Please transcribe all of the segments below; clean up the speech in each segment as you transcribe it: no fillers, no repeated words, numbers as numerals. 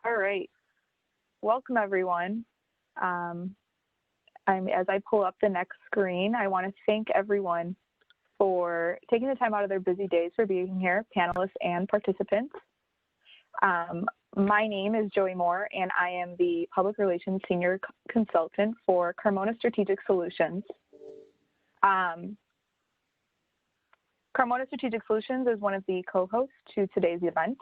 All right. Welcome, everyone. As I pull up the next screen, I want to thank everyone for taking the time out of their busy days for being here, panelists and participants. My name is Joey Moore, and I am the Public Relations Senior Consultant for Carmona Strategic Solutions. Carmona Strategic Solutions is one of the co-hosts to today's event.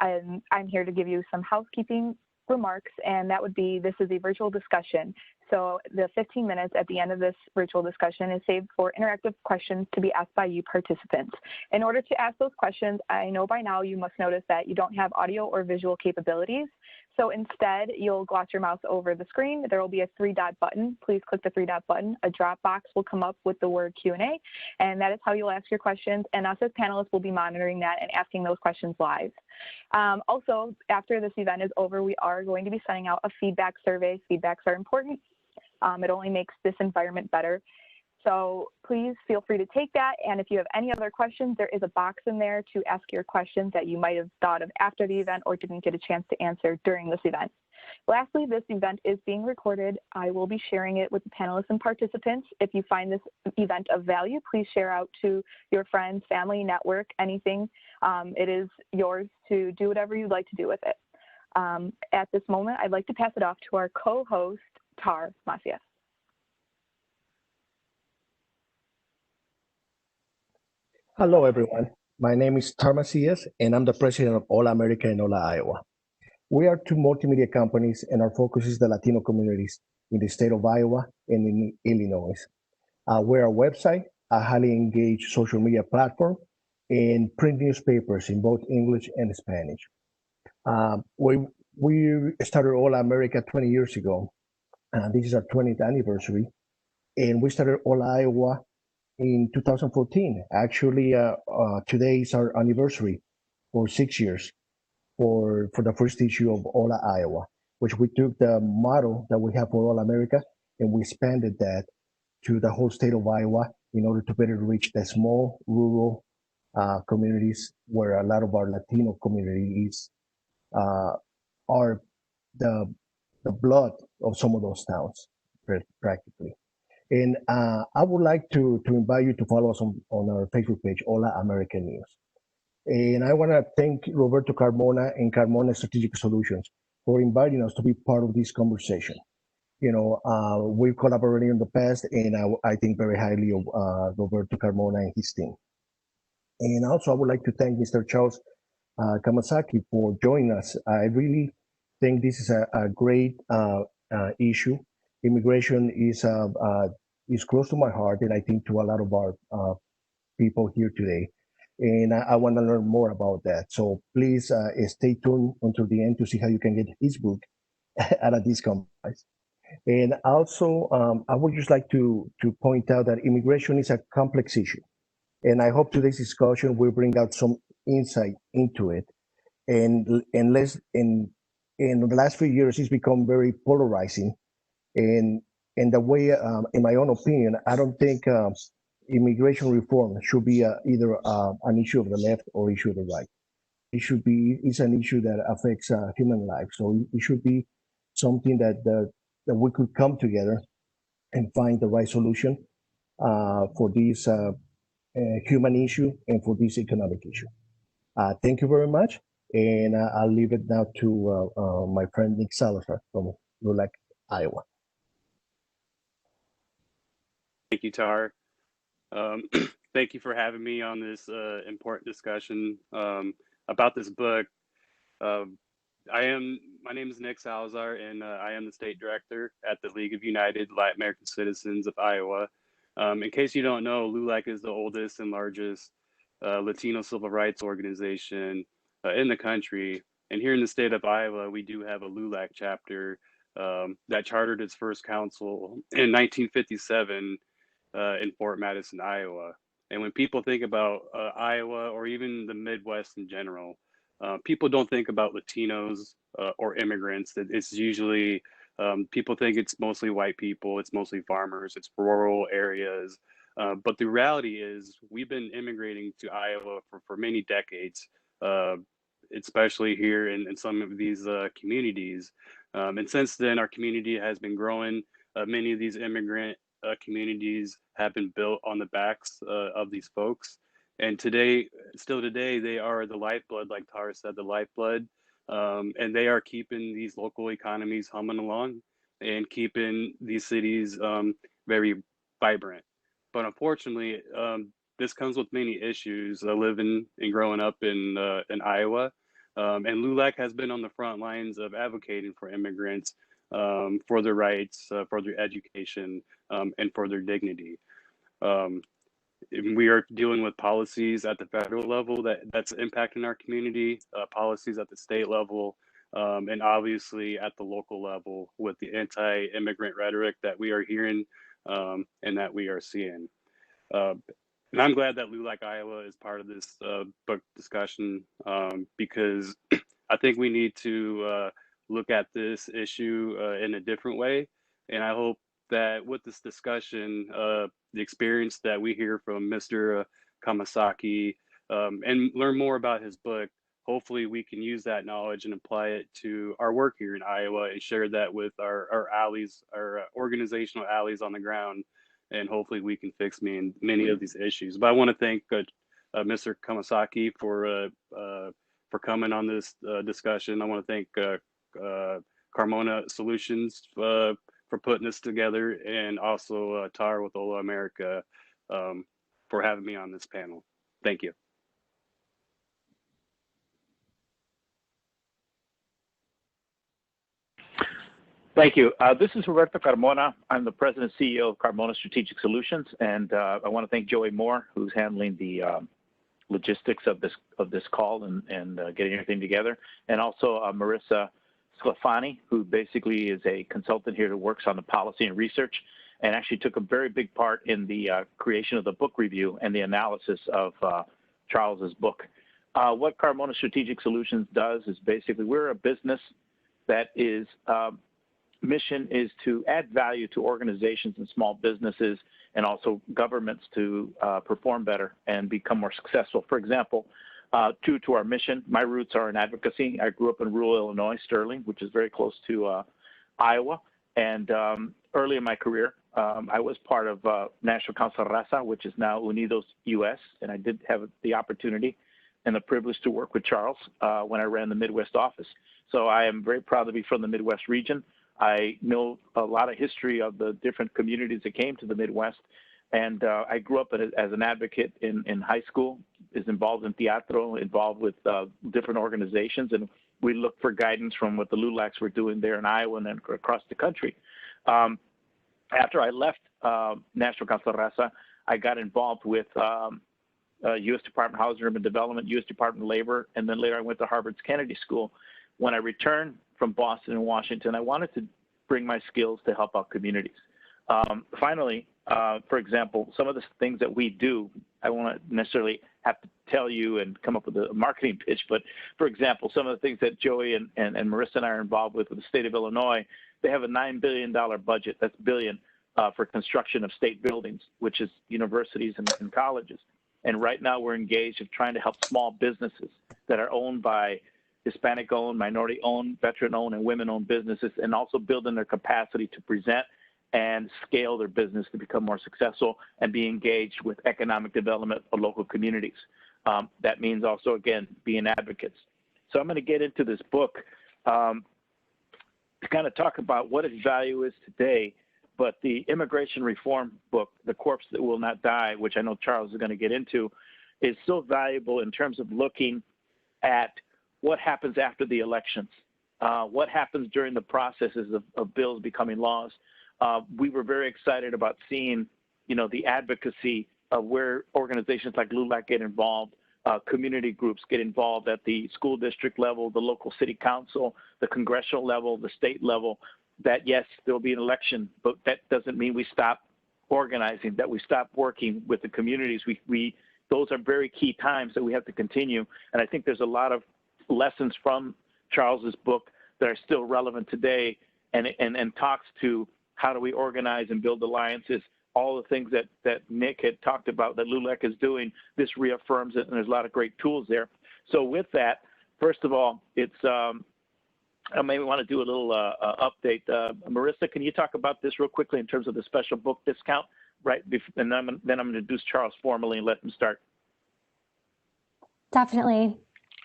I'm here to give you some housekeeping remarks, and that would be, this is a virtual discussion. So the 15 minutes at the end of this virtual discussion is saved for interactive questions to be asked by you participants. In order to ask those questions, I know by now you must notice that you don't have audio or visual capabilities. So instead, you'll gloss your mouse over the screen. There will be a 3-dot button. Please click the 3-dot button. A drop box will come up with the word Q&A, and that is how you'll ask your questions. And us as panelists will be monitoring that and asking those questions live. Also, after this event is over, we are going to be sending out a feedback survey. Feedbacks are important. It only makes this environment better. So please feel free to take that. And if you have any other questions, there is a box in there to ask your questions that you might have thought of after the event or didn't get a chance to answer during this event. Lastly, this event is being recorded. I will be sharing it with the panelists and participants. If you find this event of value, please share out to your friends, family, network, anything. It is yours to do whatever you'd like to do with it. At this moment, I'd like to pass it off to our co-host, Tar Macias. Hello, everyone. My name is Tar Macias, and I'm the president of Hola America and Hola Iowa. We are two multimedia companies, and our focus is the Latino communities in the state of Iowa and in Illinois. We're a website, a highly engaged social media platform, and print newspapers in both English and Spanish. We started Hola America 20 years ago. This is our 20th anniversary, and we started Hola Iowa in 2014. Actually, today is our anniversary for 6 years for the first issue of Hola Iowa, which we took the model that we have for Hola America and we expanded that to the whole state of Iowa in order to better reach the small rural communities where a lot of our Latino communities are the blood of some of those towns, practically. And I would like to invite you to follow us on our Facebook page, Hola America News. And I want to thank Roberto Carmona and Carmona Strategic Solutions for inviting us to be part of this conversation. You know, we've collaborated in the past, and I think very highly of Roberto Carmona and his team. And also, I would like to thank Mr. Charles Kamasaki for joining us. I really think this is a great issue. Immigration is close to my heart, and I think to a lot of our people here today. And I want to learn more about that. So please stay tuned until the end to see how you can get his book at a discount price. And also, I would just like to point out that immigration is a complex issue. And I hope today's discussion will bring out some insight into it. And in the last few years, it's become very polarizing. And the way, in my own opinion, I don't think immigration reform should be either an issue of the left or issue of the right. It's an issue that affects human life. So it should be something that we could come together and find the right solution for this human issue and for this economic issue. Thank you very much. And I'll leave it now to my friend Nick Salazar from LULAC, Iowa. Thank you, Tar. Thank you for having me on this important discussion about this book. My name is Nick Salazar, and I am the state director at the League of United Latin American Citizens of Iowa. In case you don't know, LULAC is the oldest and largest Latino civil rights organization in the country. And here in the state of Iowa, we do have a LULAC chapter that chartered its first council in 1957 in Fort Madison, Iowa. And when people think about Iowa or even the Midwest in general, people don't think about Latinos or immigrants. It's usually, people think it's mostly white people, it's mostly farmers, it's rural areas. But the reality is we've been immigrating to Iowa for many decades. especially here in some of these communities. And since then, our community has been growing. Many of these immigrant communities have been built on the backs of these folks. And still today, they are the lifeblood, like Tara said, the lifeblood. And they are keeping these local economies humming along and keeping these cities very vibrant. But unfortunately, this comes with many issues. Living and growing up in Iowa, and LULAC has been on the front lines of advocating for immigrants, for their rights, for their education, and for their dignity. We are dealing with policies at the federal level that's impacting our community, policies at the state level, and obviously at the local level with the anti-immigrant rhetoric that we are hearing and that we are seeing. And I'm glad that LULAC Iowa is part of this book discussion because I think we need to look at this issue in a different way. And I hope that with this discussion, the experience that we hear from Mr. Kamasaki and learn more about his book, hopefully we can use that knowledge and apply it to our work here in Iowa and share that with our allies, our organizational allies on the ground. And hopefully we can fix many of these issues. But I want to thank Mr. Kamasaki for coming on this discussion. I want to thank Carmona Solutions for putting this together, and also Tara with Hola America for having me on this panel. Thank you. Thank you. This is Roberto Carmona. I'm the president and CEO of Carmona Strategic Solutions, and I want to thank Joey Moore, who's handling the logistics of this call and getting everything together, and also Marissa Sclafani, who basically is a consultant here who works on the policy and research, and actually took a very big part in the creation of the book review and the analysis of Charles's book. What Carmona Strategic Solutions does is basically we're a business that is mission is to add value to organizations and small businesses and also governments to perform better and become more successful. For example, true to our mission, my roots are in advocacy. I grew up in rural Illinois, Sterling, which is very close to Iowa. And early in my career, I was part of National Council Raza, which is now Unidos US. And I did have the opportunity and the privilege to work with Charles when I ran the Midwest office. So I am very proud to be from the Midwest region. I know a lot of history of the different communities that came to the Midwest. And I grew up as an advocate in high school, is involved in teatro, involved with different organizations. And we looked for guidance from what the LULACs were doing there in Iowa and then across the country. After I left National Council Raza, I got involved with U.S. Department of Housing and Urban Development, U.S. Department of Labor, and then later I went to Harvard's Kennedy School. When I returned from Boston and Washington, I wanted to bring my skills to help out communities. Finally, for example, some of the things that we do, I won't necessarily have to tell you and come up with a marketing pitch, but for example, some of the things that Joey and Marissa and I are involved with the state of Illinois, they have a $9 billion budget, that's billion, for construction of state buildings, which is universities and colleges. And right now we're engaged of trying to help small businesses that are owned by Hispanic-owned, minority-owned, veteran-owned, and women-owned businesses, and also building their capacity to present and scale their business to become more successful and be engaged with economic development of local communities. That means also, again, being advocates. So I'm going to get into this book to kind of talk about what its value is today, but the immigration reform book, The Corpse That Will Not Die, which I know Charles is going to get into, is so valuable in terms of looking at what happens after the elections, what happens during the processes of bills becoming laws. We were very excited about seeing, the advocacy of where organizations like LULAC get involved, community groups get involved at the school district level, the local city council, the congressional level, the state level, that yes, there'll be an election, but that doesn't mean we stop organizing, that we stop working with the communities. Those are very key times that we have to continue. And I think there's a lot of lessons from Charles's book that are still relevant today and talks to how do we organize and build alliances, all the things that Nick had talked about that LULAC is doing. This reaffirms it, and there's a lot of great tools there. So with that, First of all, it's I may want to do a little update. Marissa, can you talk about this real quickly in terms of the special book discount, right? And then I'm going to introduce Charles formally and let him start. Definitely.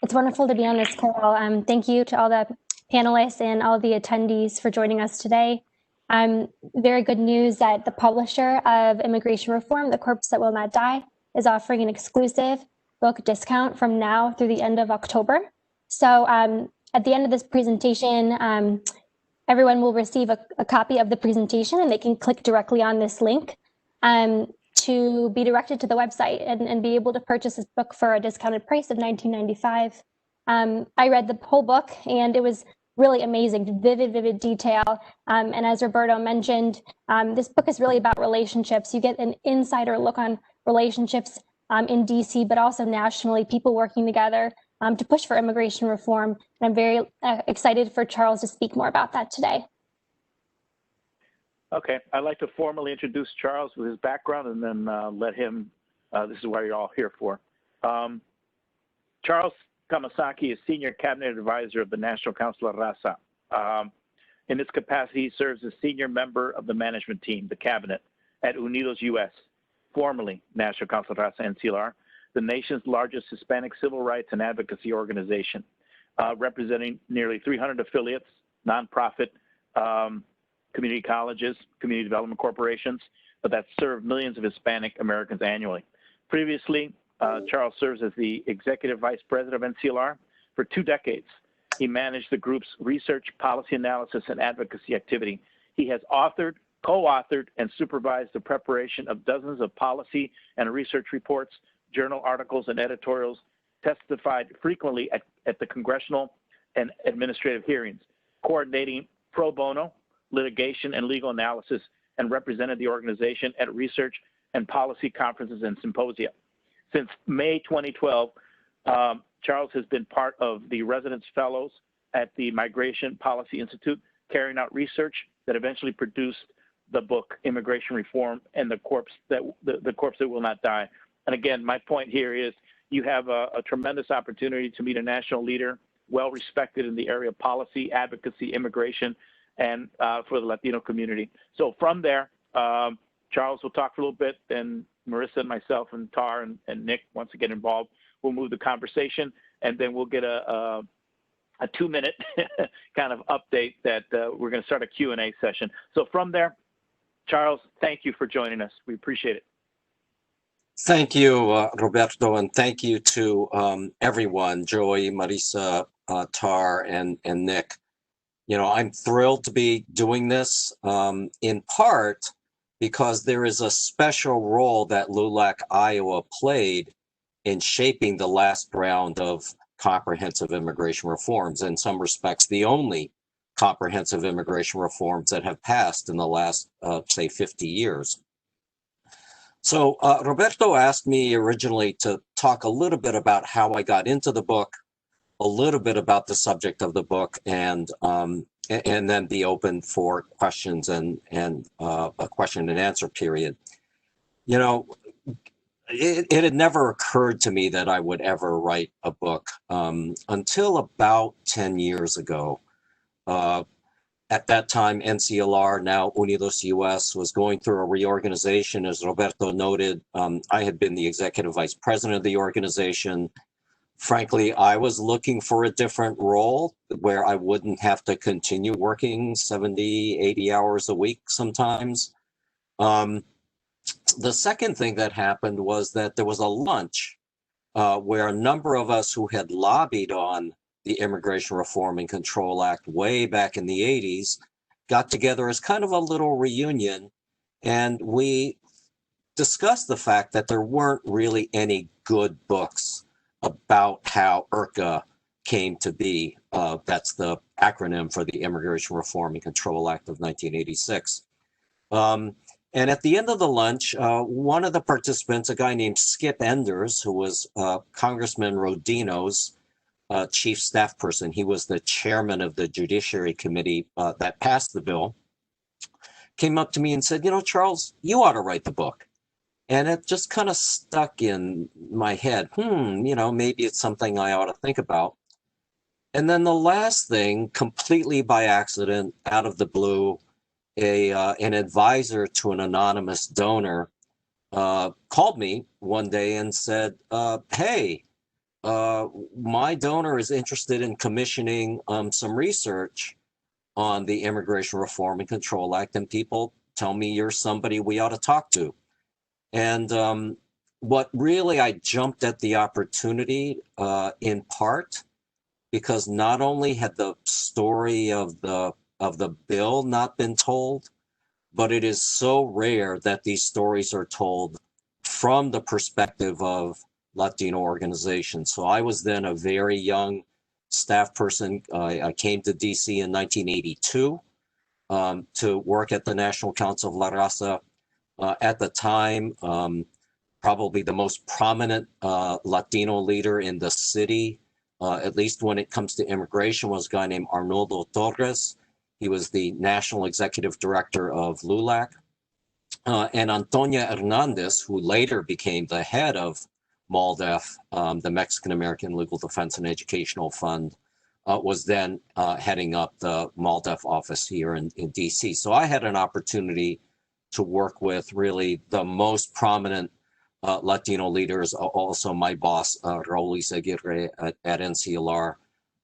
It's wonderful to be on this call. Thank you to all the panelists and all the attendees for joining us today. Very good news that the publisher of Immigration Reform, The Corpse That Will Not Die, is offering an exclusive book discount from now through the end of October. So at the end of this presentation, everyone will receive a copy of the presentation, and they can click directly on this link to be directed to the website and be able to purchase this book for a discounted price of $19.95. I read the whole book, and it was really amazing, vivid detail. And as Roberto mentioned, this book is really about relationships. You get an insider look on relationships in DC, but also nationally, people working together to push for immigration reform. And I'm very excited for Charles to speak more about that today. Okay, I'd like to formally introduce Charles with his background and then let him, this is what you're all here for. Charles Kamasaki is Senior Cabinet Advisor of the National Council of Raza. In this capacity, he serves as Senior Member of the Management Team, the Cabinet, at Unidos US, formerly National Council of Raza NCLR, the nation's largest Hispanic civil rights and advocacy organization, representing nearly 300 affiliates, nonprofit, community colleges, community development corporations, that serve millions of Hispanic Americans annually. Previously, Charles serves as the Executive Vice President of NCLR. For 2 decades, he managed the group's research, policy analysis, and advocacy activity. He has authored, co-authored, and supervised the preparation of dozens of policy and research reports, journal articles, and editorials, testified frequently at the congressional and administrative hearings, coordinating pro bono, litigation, and legal analysis, and represented the organization at research and policy conferences and symposia. Since May 2012, Charles has been part of the Residence Fellows at the Migration Policy Institute, carrying out research that eventually produced the book Immigration Reform and the Corpse That Will Not Die. And again, my point here is you have a tremendous opportunity to meet a national leader, well respected in the area of policy, advocacy, immigration, and for the Latino community. So from there, Charles will talk for a little bit, then Marissa and myself and Tar and Nick, once again involved, we'll move the conversation, and then we'll get a 2-minute kind of update that we're going to start a Q&A session. So from there, Charles, thank you for joining us. We appreciate it. Thank you, Roberto, and thank you to everyone, Joey, Marissa, Tar, and Nick. You know, I'm thrilled to be doing this, in part because there is a special role that LULAC Iowa played in shaping the last round of comprehensive immigration reforms, in some respects, the only comprehensive immigration reforms that have passed in the last, say, 50 years. So Roberto asked me originally to talk a little bit about how I got into the book, a little bit about the subject of the book, and then be open for questions and a question and answer period. You know, it had never occurred to me that I would ever write a book until about 10 years ago. At that time, NCLR, now Unidos US, was going through a reorganization. As Roberto noted, I had been the executive vice president of the organization. Frankly, I was looking for a different role where I wouldn't have to continue working 70, 80 hours a week sometimes. The second thing that happened was that there was a lunch where a number of us who had lobbied on the Immigration Reform and Control Act way back in the 80s got together as kind of a little reunion, and we discussed the fact that there weren't really any good books about how IRCA came to be. That's the acronym for the Immigration Reform and Control Act of 1986. And at the end of the lunch, one of the participants, a guy named Skip Enders, who was Congressman Rodino's chief staff person, he was the chairman of the Judiciary Committee that passed the bill, came up to me and said, you know, Charles, you ought to write the book. And it just kind of stuck in my head. You know, maybe it's something I ought to think about. And then the last thing, completely by accident, out of the blue, an advisor to an anonymous donor called me one day and said, hey, my donor is interested in commissioning some research on the Immigration Reform and Control Act, and people tell me you're somebody we ought to talk to. And what really, I jumped at the opportunity in part because not only had the story of the bill not been told, but it is so rare that these stories are told from the perspective of Latino organizations. So I was then a very young staff person. I came to DC in 1982 to work at the National Council of La Raza. At the time, probably the most prominent Latino leader in the city, at least when it comes to immigration, was a guy named Arnoldo Torres. He was the national executive director of LULAC. And Antonia Hernandez, who later became the head of MALDEF, the Mexican American Legal Defense and Educational Fund, was then heading up the MALDEF office here in DC. So I had an opportunity to work with really the most prominent Latino leaders, also my boss, Raul Izaguirre at NCLR,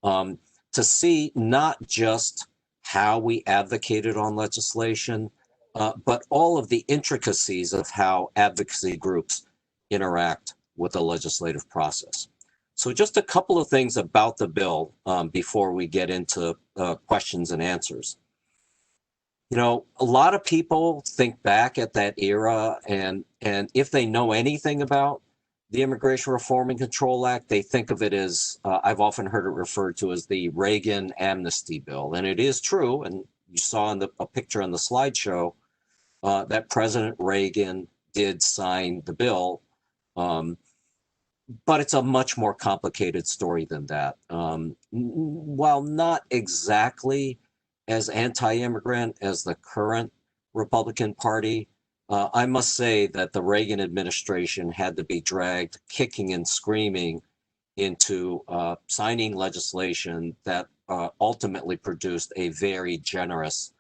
to see not just how we advocated on legislation, but all of the intricacies of how advocacy groups interact with the legislative process. So just a couple of things about the bill before we get into questions and answers. You know, a lot of people think back at that era, and if they know anything about the Immigration Reform and Control Act, they think of it as, I've often heard it referred to as the Reagan amnesty bill. And it is true, and you saw in a picture on the slideshow, that President Reagan did sign the bill, but it's a much more complicated story than that. While not exactly as anti-immigrant as the current Republican Party, I must say that the Reagan administration had to be dragged kicking and screaming into signing legislation that ultimately produced a very generous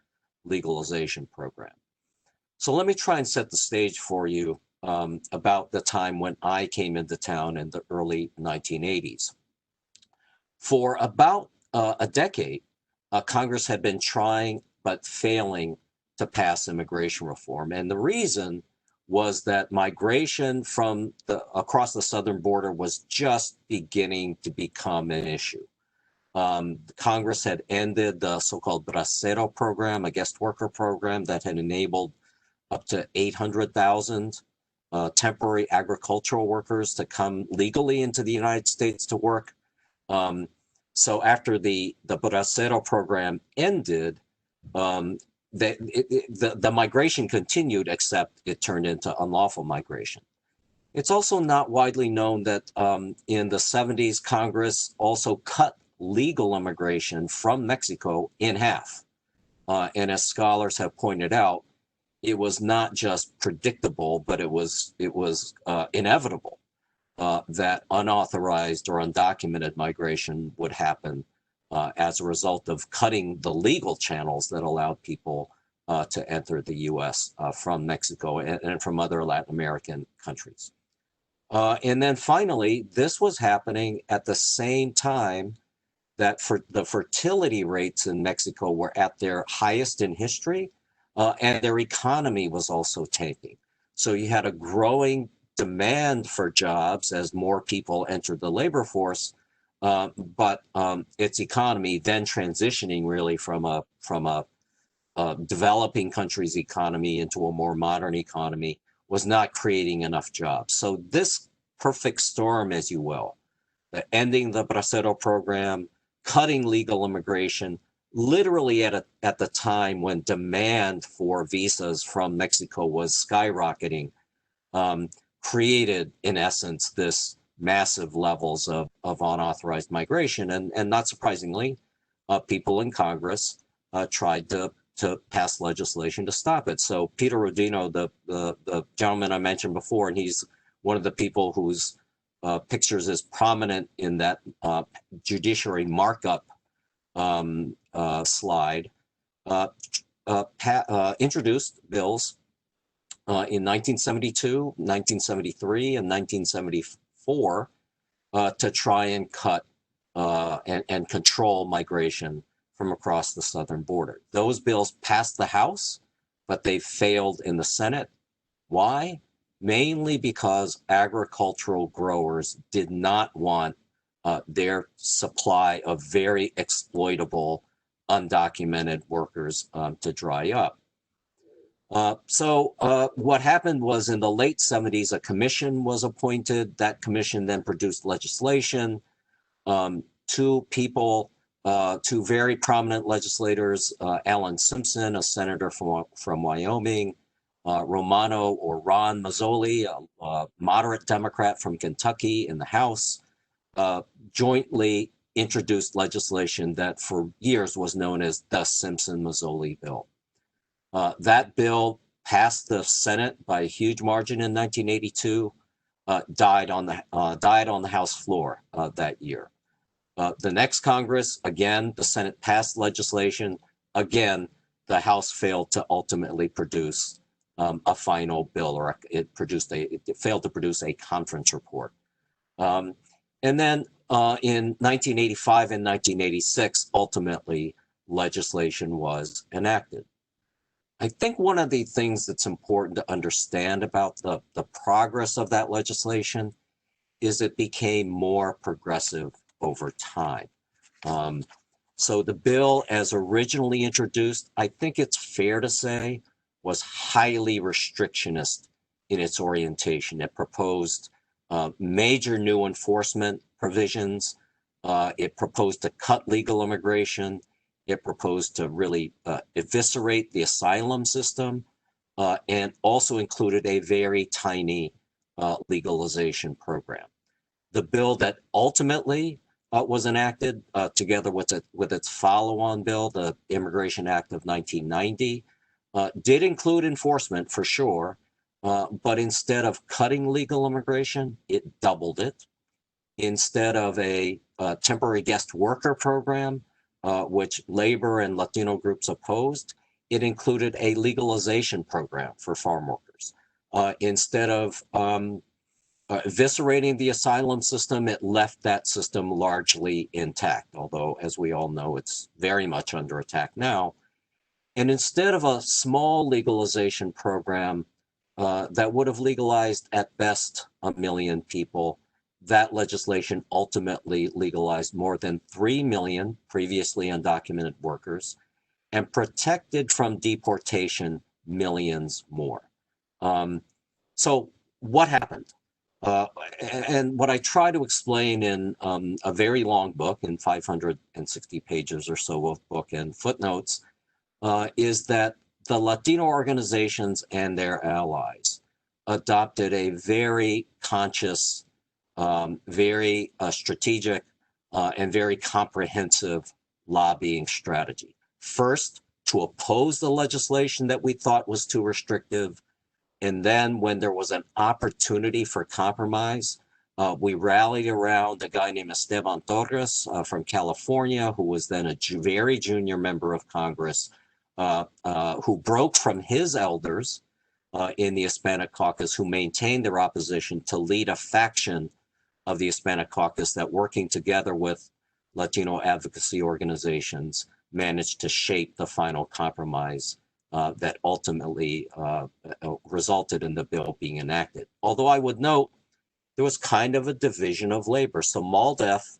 legalization program. So let me try and set the stage for you about the time when I came into town in the early 1980s. For about a decade, Congress had been trying but failing to pass immigration reform. And the reason was that migration from across the southern border was just beginning to become an issue. Congress had ended the so-called bracero program, a guest worker program that had enabled up to 800,000 temporary agricultural workers to come legally into the United States to work. So after the bracero program ended, the migration continued, except it turned into unlawful migration. It's also not widely known that in the 70s, Congress also cut legal immigration from Mexico in half. And as scholars have pointed out, it was not just predictable, but it was inevitable that unauthorized or undocumented migration would happen as a result of cutting the legal channels that allowed people to enter the U.S. From Mexico and from other Latin American countries. And then finally, this was happening at the same time that the fertility rates in Mexico were at their highest in history, and their economy was also tanking. So you had a growing demand for jobs as more people entered the labor force, but its economy then transitioning really from a developing country's economy into a more modern economy was not creating enough jobs. So this perfect storm, as you will, the ending the bracero program, cutting legal immigration, literally at the time when demand for visas from Mexico was skyrocketing, created, in essence, this massive levels of unauthorized migration. And not surprisingly, people in Congress tried to pass legislation to stop it. So Peter Rodino, the gentleman I mentioned before, and he's one of the people who's pictures as prominent in that judiciary markup slide, introduced bills in 1972, 1973, and 1974 to try and cut and control migration from across the southern border. Those bills passed the House, but they failed in the Senate. Why? Mainly because agricultural growers did not want their supply of very exploitable, undocumented workers to dry up. So what happened was in the late 70s, a commission was appointed. That commission then produced legislation. Two very prominent legislators, Alan Simpson, a senator from Wyoming, Romano or Ron Mazzoli, a moderate Democrat from Kentucky in the House, jointly introduced legislation that for years was known as the Simpson-Mazzoli bill. That bill passed the Senate by a huge margin in 1982, died on the House floor that year. The next Congress, again, the Senate passed legislation. Again, the House failed to ultimately produce a final bill, or it failed to produce a conference report. And then in 1985 and 1986, ultimately, legislation was enacted. I think one of the things that's important to understand about the progress of that legislation is it became more progressive over time. So the bill as originally introduced, I think it's fair to say, was highly restrictionist in its orientation. It proposed major new enforcement provisions. It proposed to cut legal immigration. It proposed to really eviscerate the asylum system, and also included a very tiny legalization program. The bill that ultimately was enacted together with its follow-on bill, the Immigration Act of 1990, did include enforcement for sure, but instead of cutting legal immigration, it doubled it. Instead of a temporary guest worker program, which labor and Latino groups opposed, it included a legalization program for farm workers. Instead of eviscerating the asylum system, it left that system largely intact, although, as we all know, it's very much under attack now. And instead of a small legalization program that would have legalized at best 1 million people, that legislation ultimately legalized more than 3 million previously undocumented workers and protected from deportation millions more. So what happened? And what I try to explain in a very long book, in 560 pages or so of book and footnotes, is that the Latino organizations and their allies adopted a very conscious, very strategic, and very comprehensive lobbying strategy. First, to oppose the legislation that we thought was too restrictive. And then when there was an opportunity for compromise, we rallied around a guy named Esteban Torres from California, who was then a very junior member of Congress, who broke from his elders in the Hispanic caucus, who maintained their opposition, to lead a faction of the Hispanic caucus that, working together with Latino advocacy organizations, managed to shape the final compromise that ultimately resulted in the bill being enacted. Although I would note there was kind of a division of labor. So MALDEF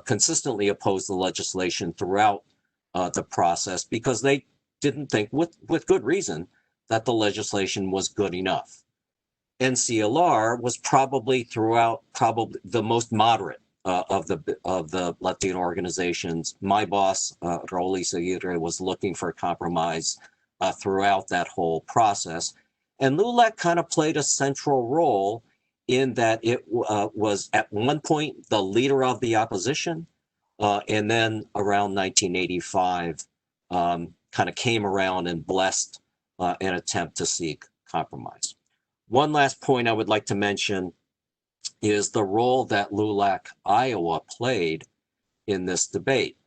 consistently opposed the legislation throughout the process because they didn't think, with good reason, that the legislation was good enough. NCLR was probably the most moderate of the Latino organizations. My boss, Raul Izaguirre, was looking for a compromise throughout that whole process. And LULAC kind of played a central role in that it was at one point the leader of the opposition, and then around 1985 kind of came around and blessed an attempt to seek compromise. One last point I would like to mention is the role that LULAC Iowa played in this debate.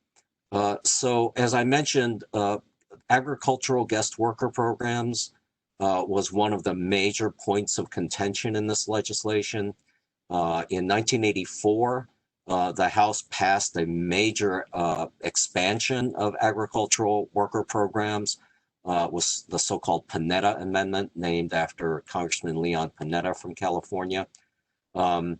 So as I mentioned, agricultural guest worker programs was one of the major points of contention in this legislation. In 1984, the House passed a major expansion of agricultural worker programs, was the so-called Panetta Amendment, named after Congressman Leon Panetta from California. Though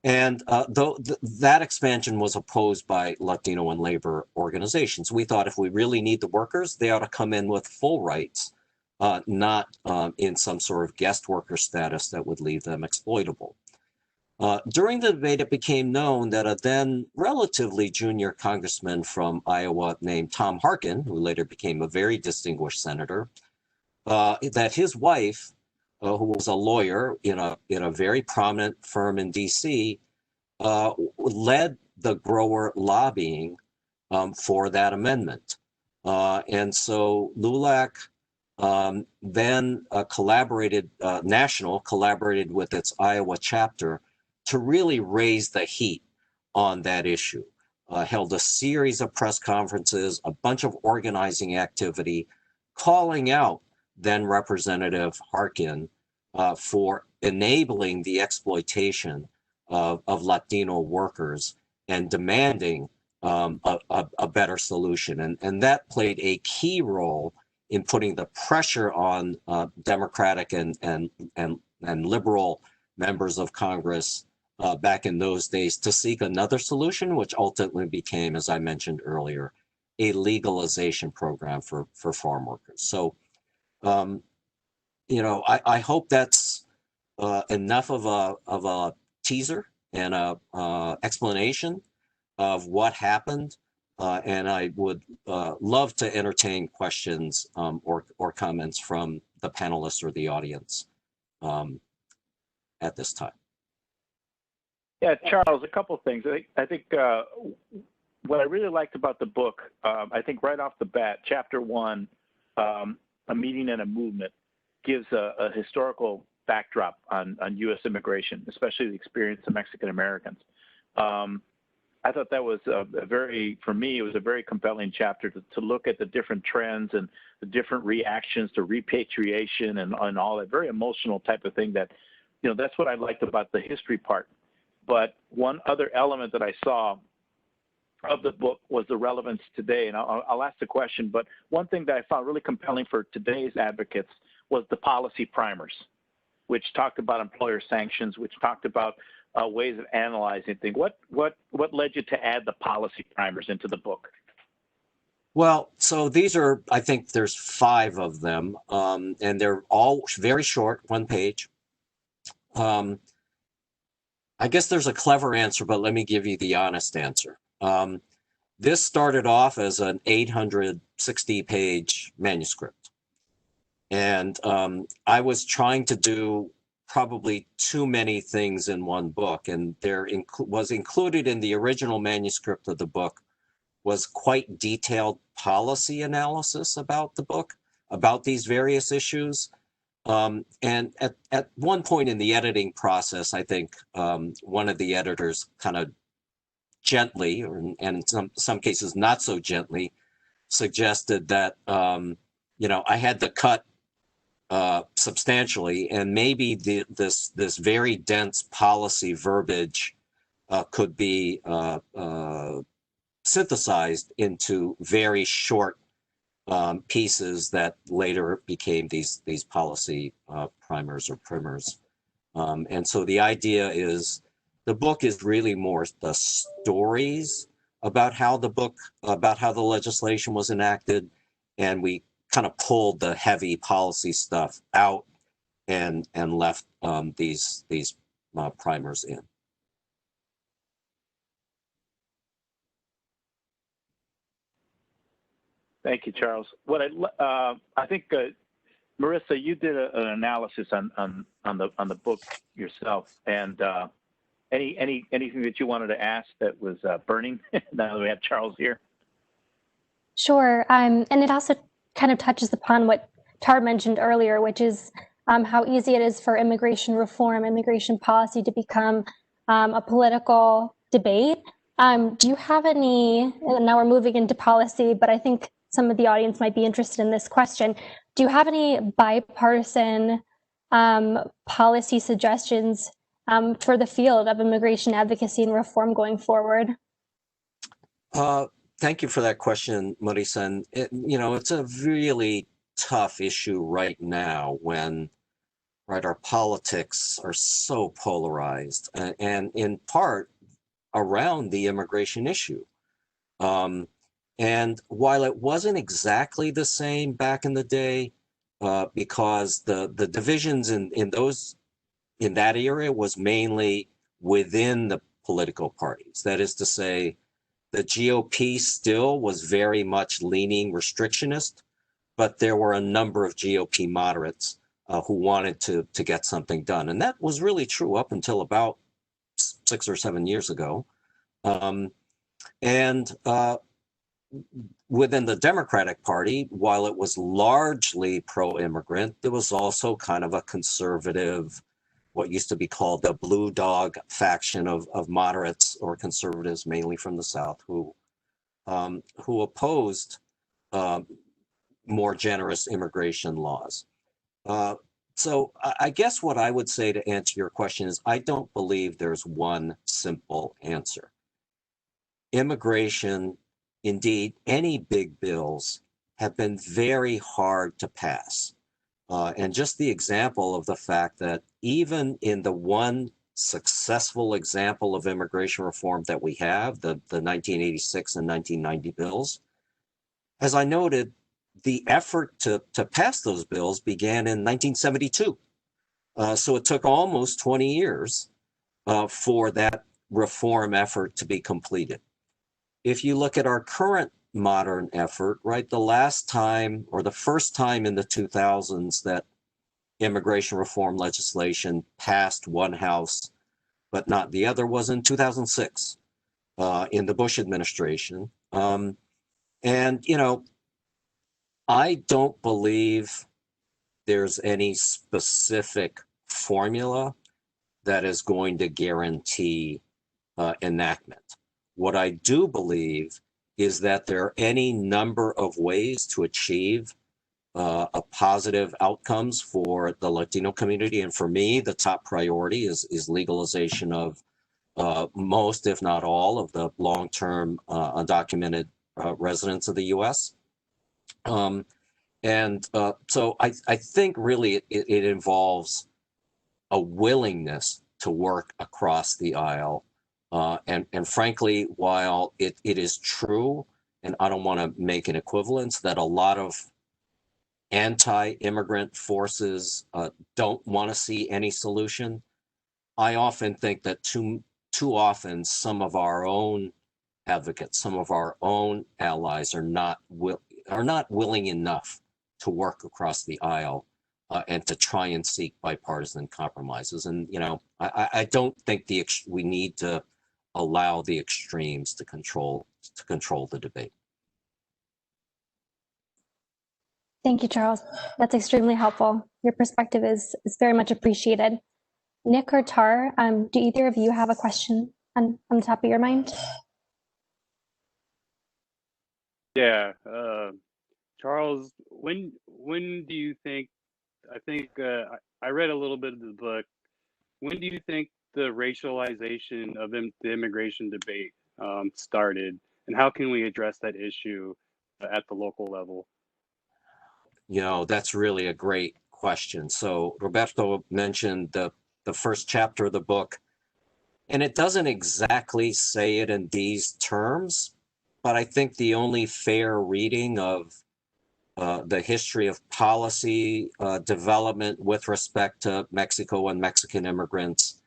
that expansion was opposed by Latino and labor organizations, we thought if we really need the workers, they ought to come in with full rights, not in some sort of guest worker status that would leave them exploitable. During the debate, it became known that a then relatively junior congressman from Iowa named Tom Harkin, who later became a very distinguished senator, that his wife, who was a lawyer in a very prominent firm in DC, led the grower lobbying for that amendment. And so LULAC then collaborated with its Iowa chapter to really raise the heat on that issue. Held a series of press conferences, a bunch of organizing activity, calling out then Representative Harkin for enabling the exploitation of Latino workers and demanding a better solution. And that played a key role in putting the pressure on Democratic and liberal members of Congress back in those days to seek another solution, which ultimately became, as I mentioned earlier, a legalization program for farm workers. So, you know, I hope that's enough of a teaser and a explanation of what happened. And I would love to entertain questions or comments from the panelists or the audience at this time. Yeah, Charles, a couple of things. I think what I really liked about the book, I think right off the bat, chapter 1, A Meeting and a Movement, gives a historical backdrop on U.S. immigration, especially the experience of Mexican Americans. I thought that was for me, it was a very compelling chapter to look at the different trends and the different reactions to repatriation and all that very emotional type of thing that, you know, that's what I liked about the history part. But one other element that I saw of the book was the relevance today, and I'll ask the question, but one thing that I found really compelling for today's advocates was the policy primers, which talked about employer sanctions, which talked about ways of analyzing things. What led you to add the policy primers into the book? Well, so these are, I think there's 5 of them, and they're all very short, 1 page. I guess there's a clever answer, but let me give you the honest answer. This started off as an 860-page manuscript. And I was trying to do probably too many things in one book. And there was included in the original manuscript of the book was quite detailed policy analysis about the book, about these various issues. And at one point in the editing process, I think one of the editors kind of gently, and in some cases not so gently, suggested that you know, I had to cut substantially, and maybe this very dense policy verbiage could be synthesized into very short pieces that later became these policy primers or primers. And so the idea is the book is really more the stories about how the legislation was enacted, and we kind of pulled the heavy policy stuff out and left these primers in. Thank you, Charles. What I think, Marissa, you did an analysis on the book yourself, and anything that you wanted to ask that was burning now that we have Charles here? Sure, and it also kind of touches upon what Tar mentioned earlier, which is how easy it is for immigration reform, immigration policy to become a political debate. Do you have any, and now we're moving into policy, but I think some of the audience might be interested in this question. Do you have any bipartisan policy suggestions for the field of immigration advocacy and reform going forward? Thank you for that question, Marisa. And it's a really tough issue right now when our politics are so polarized, and in part around the immigration issue. And while it wasn't exactly the same back in the day, because the divisions in that area was mainly within the political parties. That is to say, the GOP still was very much leaning restrictionist, but there were a number of GOP moderates who wanted to get something done. And that was really true up until about 6 or 7 years ago. Within the Democratic Party, while it was largely pro-immigrant, there was also kind of a conservative, what used to be called the blue dog faction of moderates or conservatives, mainly from the South, who opposed more generous immigration laws. So I guess what I would say to answer your question is I don't believe there's one simple answer. Immigration, indeed, any big bills have been very hard to pass. And just the example of the fact that even in the one successful example of immigration reform that we have, the 1986 and 1990 bills, as I noted, the effort to pass those bills began in 1972. So it took almost 20 years for that reform effort to be completed. If you look at our current modern effort, right, the last time or the first time in the 2000s that immigration reform legislation passed one house but not the other was in 2006 in the Bush administration. And, I don't believe there's any specific formula that is going to guarantee enactment. What I do believe is that there are any number of ways to achieve a positive outcomes for the Latino community. And for me, the top priority is legalization of most, if not all, of the long-term undocumented residents of the U.S. So I think really it involves a willingness to work across the aisle. And frankly, while it is true, and I don't want to make an equivalence, that a lot of anti-immigrant forces don't want to see any solution, I often think that too often some of our own advocates, some of our own allies are not willing enough to work across the aisle and to try and seek bipartisan compromises. And I don't think we need to allow the extremes to control the debate. Thank you, Charles. That's extremely helpful. Your perspective is very much appreciated. Nick or Tar, do either of you have a question on the top of your mind? Yeah, Charles, when do you think, I read a little bit of the book, when do you think the racialization of the immigration debate started, and how can we address that issue at the local level? That's really a great question. So Roberto mentioned the first chapter of the book, and it doesn't exactly say it in these terms, but I think the only fair reading of the history of policy development with respect to Mexico and Mexican immigrants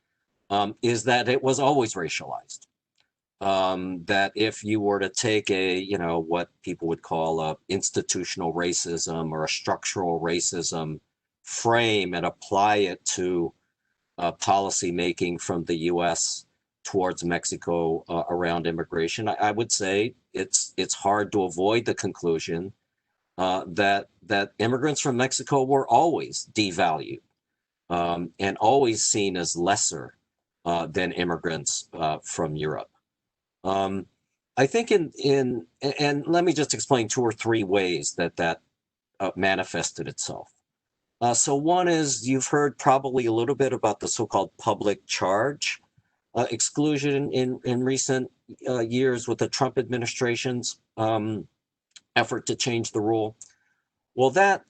is that it was always racialized. That if you were to take what people would call a institutional racism or a structural racism frame and apply it to policy making from the U.S. towards Mexico around immigration, I would say it's hard to avoid the conclusion that immigrants from Mexico were always devalued and always seen as lesser than immigrants from Europe. I think and let me just explain 2 or 3 ways that manifested itself. So one is, you've heard probably a little bit about the so-called public charge exclusion in recent years with the Trump administration's effort to change the rule. Well, that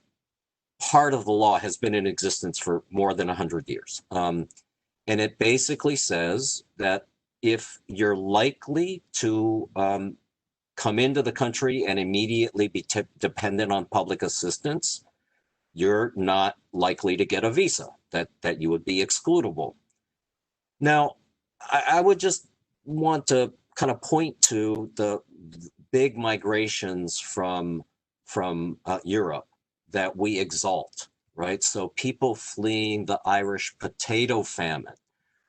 part of the law has been in existence for more than 100 years. And it basically says that if you're likely to come into the country and immediately be dependent on public assistance, you're not likely to get a visa, that you would be excludable. Now, I would just want to kind of point to the big migrations from Europe that we exalt, right? So people fleeing the Irish potato famine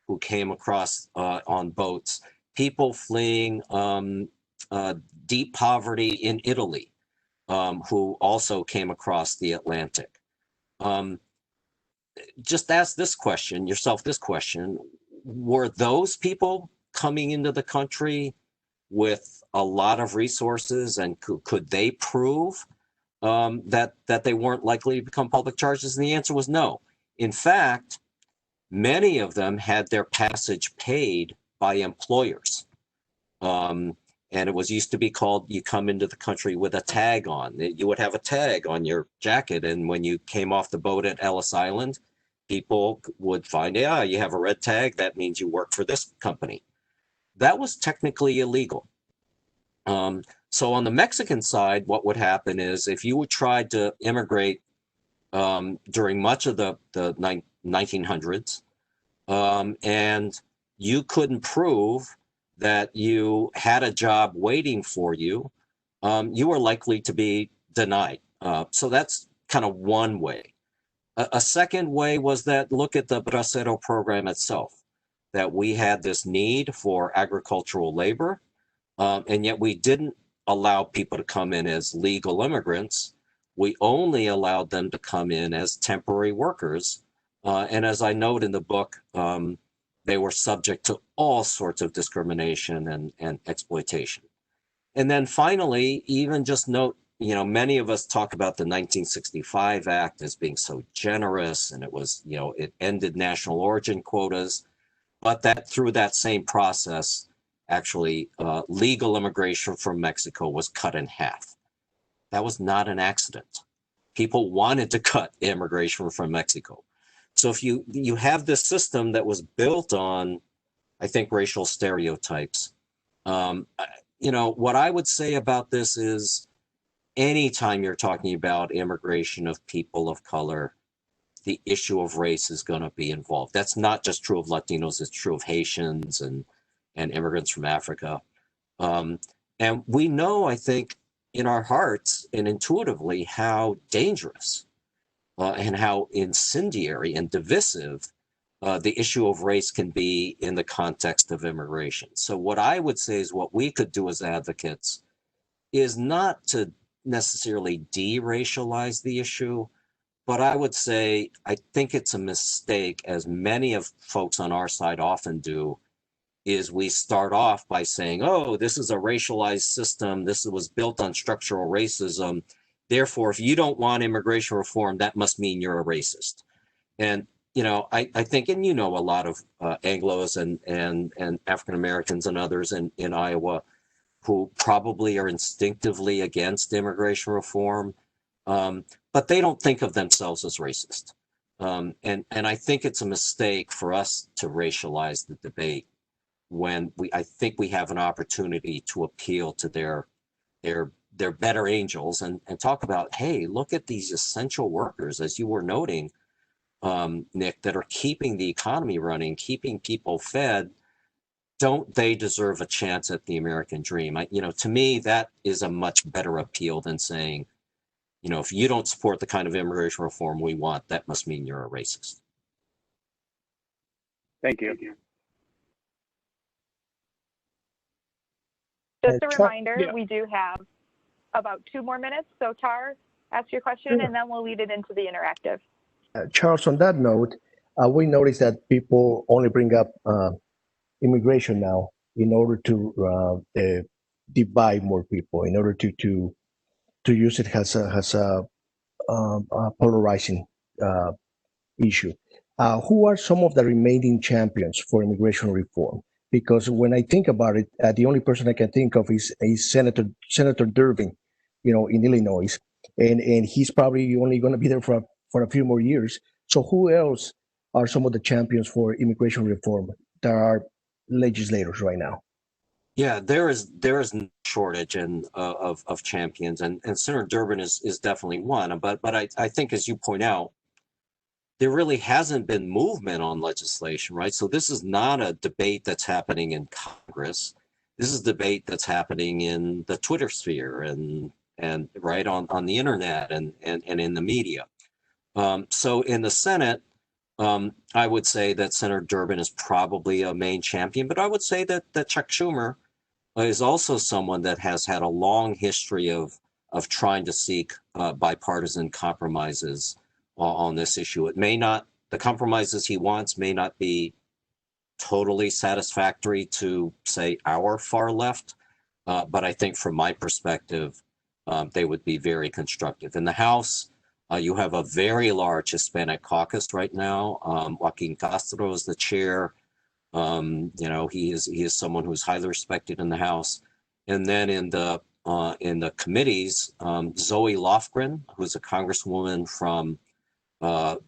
who came across on boats, people fleeing deep poverty in Italy, who also came across the Atlantic. Just ask yourself this question, were those people coming into the country with a lot of resources, and could they prove that they weren't likely to become public charges? And the answer was no. In fact, many of them had their passage paid by employers. And it was used to be called, you come into the country with a tag on. You would have a tag on your jacket, and when you came off the boat at Ellis Island, people would find, yeah, you have a red tag, that means you work for this company. That was technically illegal. So on the Mexican side, what would happen is, if you tried to immigrate during much of the 1900s, and you couldn't prove that you had a job waiting for you, you were likely to be denied. So that's kind of one way. A second way was that, look at the Bracero program itself, that we had this need for agricultural labor, and yet we didn't allow people to come in as legal immigrants. We only allowed them to come in as temporary workers. And as I note in the book, they were subject to all sorts of discrimination and exploitation. And then finally, even just note, many of us talk about the 1965 Act as being so generous, and it was, it ended national origin quotas, but that through that same process, actually, legal immigration from Mexico was cut in half. That was not an accident. People wanted to cut immigration from Mexico. So if you have this system that was built on, I think, racial stereotypes, what I would say about this is, anytime you're talking about immigration of people of color, the issue of race is going to be involved. That's not just true of Latinos, it's true of Haitians and immigrants from Africa. And we know, I think, in our hearts and intuitively, how dangerous and how incendiary and divisive the issue of race can be in the context of immigration. So what I would say is, what we could do as advocates is not to necessarily de-racialize the issue, but I would say, I think it's a mistake, as many of folks on our side often do, is we start off by saying, oh, this is a racialized system, this was built on structural racism, therefore, if you don't want immigration reform, that must mean you're a racist. And, I think, and a lot of Anglos and African Americans and others in Iowa who probably are instinctively against immigration reform, but they don't think of themselves as racist. And I think it's a mistake for us to racialize the debate when I think we have an opportunity to appeal to their better angels and talk about, hey, look at these essential workers, as you were noting, Nick, that are keeping the economy running, keeping people fed. Don't they deserve a chance at the American dream? To me, that is a much better appeal than saying, if you don't support the kind of immigration reform we want, that must mean you're a racist. Thank you. Just a reminder, we do have about 2 more minutes. So Tar, ask your question, and then we'll lead it into the interactive. Charles, on that note, we notice that people only bring up immigration now in order to divide more people, in order to use it as a polarizing issue. Who are some of the remaining champions for immigration reform? Because when I think about it, the only person I can think of is Senator Durbin, in Illinois, and he's probably only going to be there for a few more years. So who else are some of the champions for immigration reform that are legislators right now? Yeah, there is no shortage of champions, and Senator Durbin is definitely one. But I think, as you point out, there really hasn't been movement on legislation, right? So this is not a debate that's happening in Congress. This is a debate that's happening in the Twitter sphere and right on the internet and in the media. So in the Senate, I would say that Senator Durbin is probably a main champion, but I would say that Chuck Schumer is also someone that has had a long history of trying to seek bipartisan compromises on this issue. It may not, the compromises he wants may not be totally satisfactory to, say, our far left, but I think from my perspective, they would be very constructive. In the House, you have a very large Hispanic caucus right now. Joaquin Castro is the chair. He is someone who's highly respected in the House. And then in the committees, Zoe Lofgren, who's a congresswoman from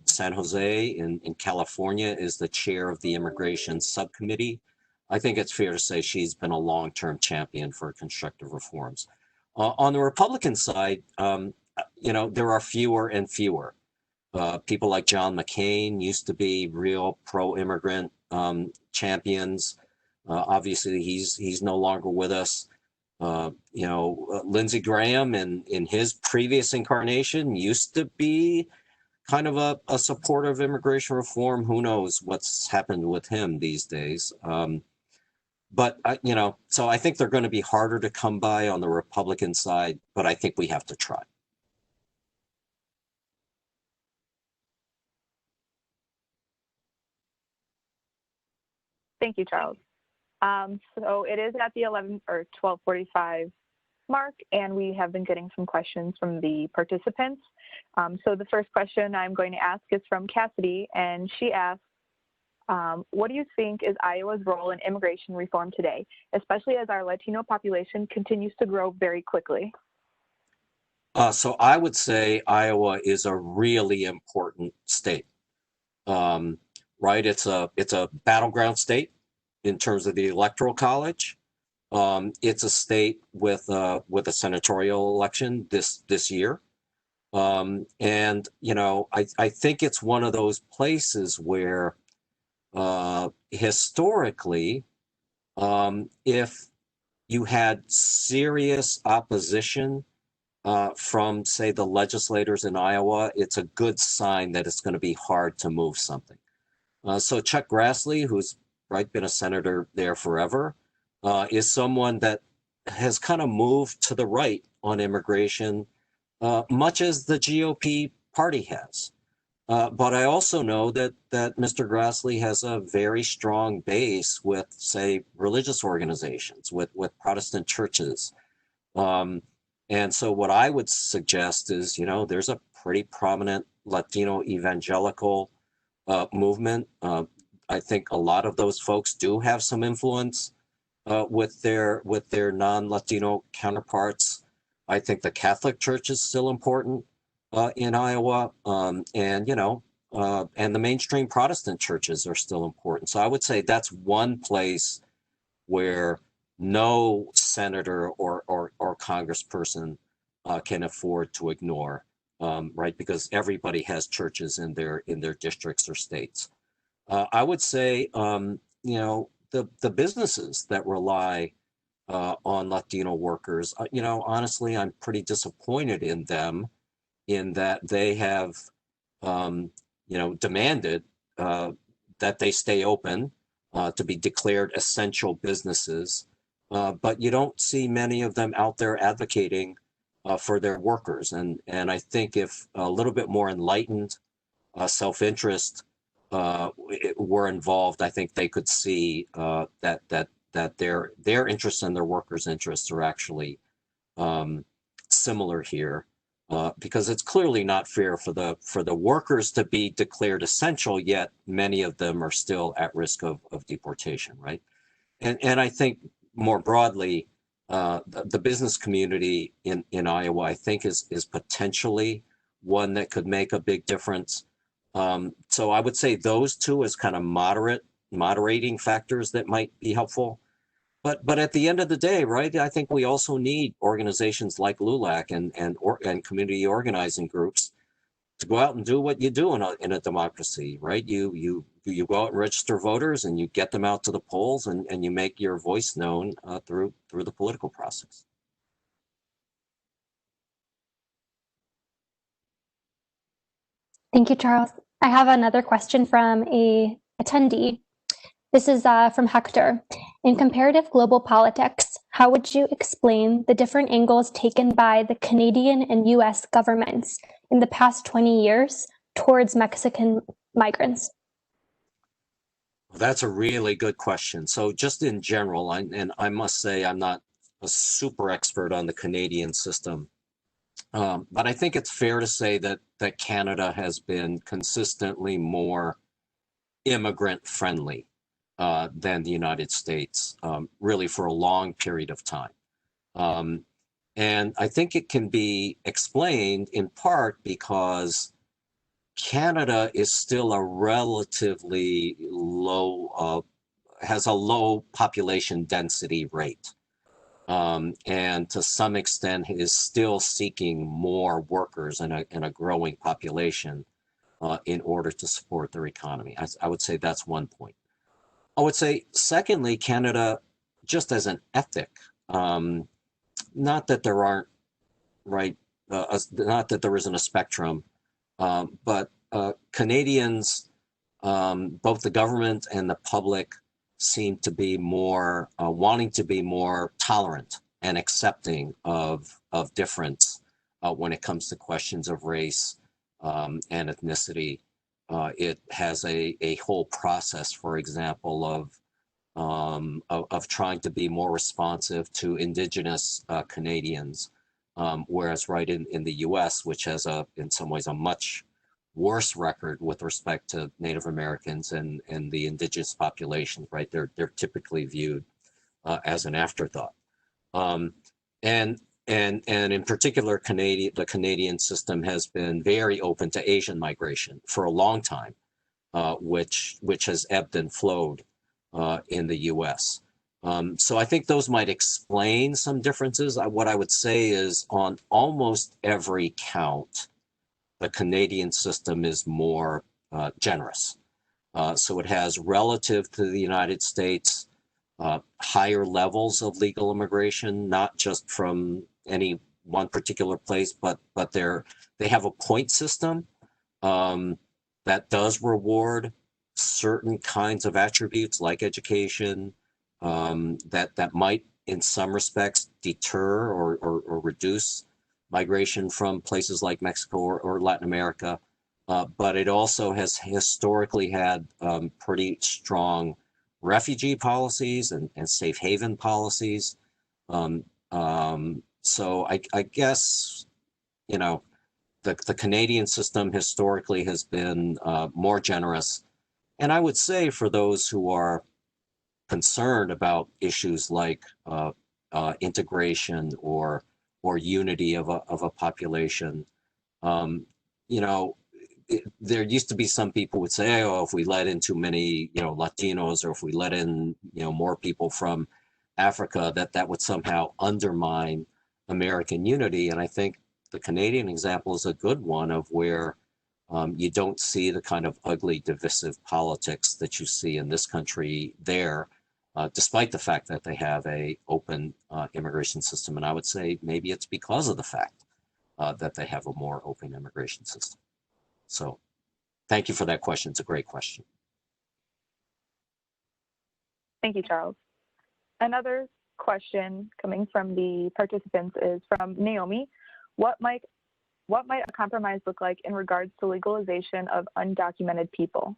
San Jose in California, is the chair of the immigration subcommittee. I think it's fair to say she's been a long-term champion for constructive reforms. On the Republican side, there are fewer and fewer. People like John McCain used to be real pro-immigrant champions. Obviously, he's no longer with us. Lindsey Graham in his previous incarnation used to be kind of a supporter of immigration reform. Who knows what's happened with him these days? So I think they're going to be harder to come by on the Republican side, but I think we have to try. Thank you, Charles. So it is at the 12:45 mark, and we have been getting some questions from the participants. So the first question I'm going to ask is from Cassidy, and she asks, what do you think is Iowa's role in immigration reform today, especially as our Latino population continues to grow very quickly? So I would say Iowa is a really important state, right? It's a battleground state in terms of the Electoral College. It's a state with a senatorial election this year. I think it's one of those places where historically, if you had serious opposition from, say, the legislators in Iowa, it's a good sign that it's going to be hard to move something. So Chuck Grassley, who's been a senator there forever, is someone that has kind of moved to the right on immigration, much as the GOP party has. But I also know that Mr. Grassley has a very strong base with, say, religious organizations, with Protestant churches. And so what I would suggest is, there's a pretty prominent Latino evangelical movement. I think a lot of those folks do have some influence with their non-Latino counterparts. I think the Catholic Church is still important in Iowa, and the mainstream Protestant churches are still important. So I would say that's one place where no senator or congressperson can afford to ignore, right? Because everybody has churches in their districts or states. I would say, the businesses that rely on Latino workers, honestly, I'm pretty disappointed in them, in that they have, demanded that they stay open, to be declared essential businesses. But you don't see many of them out there advocating for their workers. And I think if a little bit more enlightened self-interest were involved, I think they could see that their interests and their workers' interests are actually similar here, because it's clearly not fair for the workers to be declared essential, yet many of them are still at risk of deportation, right? And I think more broadly, the business community in Iowa, I think, is potentially one that could make a big difference. So I would say those two as kind of moderating factors that might be helpful. But at the end of the day, right, I think we also need organizations like LULAC and community organizing groups to go out and do what you do in a democracy, right? You go out and register voters, and you get them out to the polls, and you make your voice known through the political process. Thank you, Charles. I have another question from a attendee. This is from Hector. In comparative global politics, how would you explain the different angles taken by the Canadian and US governments in the past 20 years towards Mexican migrants? That's a really good question. So just in general, and I must say I'm not a super expert on the Canadian system, but I think it's fair to say that Canada has been consistently more immigrant friendly than the United States, really for a long period of time. And I think it can be explained in part because Canada is still a relatively low, has a low population density rate. And to some extent is still seeking more workers in a growing population in order to support their economy. I would say that's one point. I would say, secondly, Canada, just as an ethic, not that there aren't, right, not that there isn't a spectrum, but Canadians, both the government and the public, seem to be more wanting to be more tolerant and accepting of difference when it comes to questions of race and ethnicity. It has a whole process, for example, of trying to be more responsive to Indigenous Canadians, whereas right in the U.S., which has in some ways a much worse record with respect to Native Americans and the indigenous populations, right? They're typically viewed as an afterthought. And in particular, the Canadian system has been very open to Asian migration for a long time, which has ebbed and flowed in the U.S. So I think those might explain some differences. What I would say is, on almost every count, the Canadian system is more generous. So it has, relative to the United States, higher levels of legal immigration, not just from any one particular place, but they have a point system that does reward certain kinds of attributes like education, that might in some respects deter or reduce migration from places like Mexico or Latin America, but it also has historically had pretty strong refugee policies and safe haven policies. So I guess, you know, the Canadian system historically has been more generous. And I would say, for those who are concerned about issues like integration or unity of a population, you know, there used to be some people would say, oh, if we let in too many, you know, Latinos, or if we let in, you know, more people from Africa, that would somehow undermine American unity. And I think the Canadian example is a good one of where you don't see the kind of ugly, divisive politics that you see in this country there, despite the fact that they have a open immigration system. And I would say maybe it's because of the fact that they have a more open immigration system. So thank you for that question. It's a great question. Thank you, Charles. Another question coming from the participants is from Naomi. What might a compromise look like in regards to legalization of undocumented people?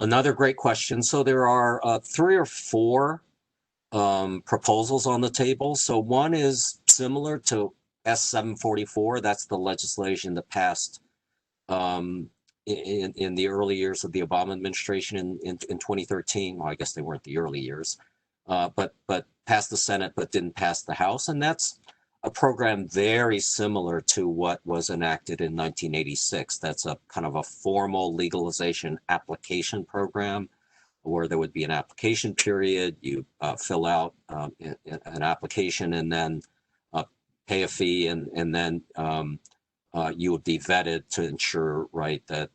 Another great question. So there are 3 or 4 proposals on the table. So one is similar to S744. That's the legislation that passed in the early years of the Obama administration in 2013. Well, I guess they weren't the early years, but passed the Senate, but didn't pass the House. And that's a program very similar to what was enacted in 1986. That's a kind of a formal legalization application program where there would be an application period. You fill out an application and then pay a fee, and then you would be vetted to ensure, right, that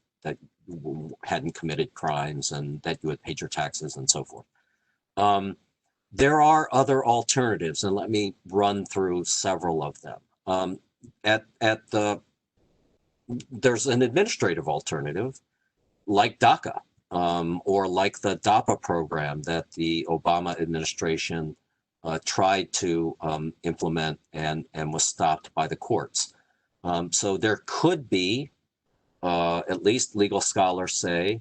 you hadn't committed crimes and that you had paid your taxes and so forth. There are other alternatives, and let me run through several of them. There's an administrative alternative like DACA, or like the DAPA program that the Obama administration tried to implement and was stopped by the courts. So there could be, at least legal scholars say,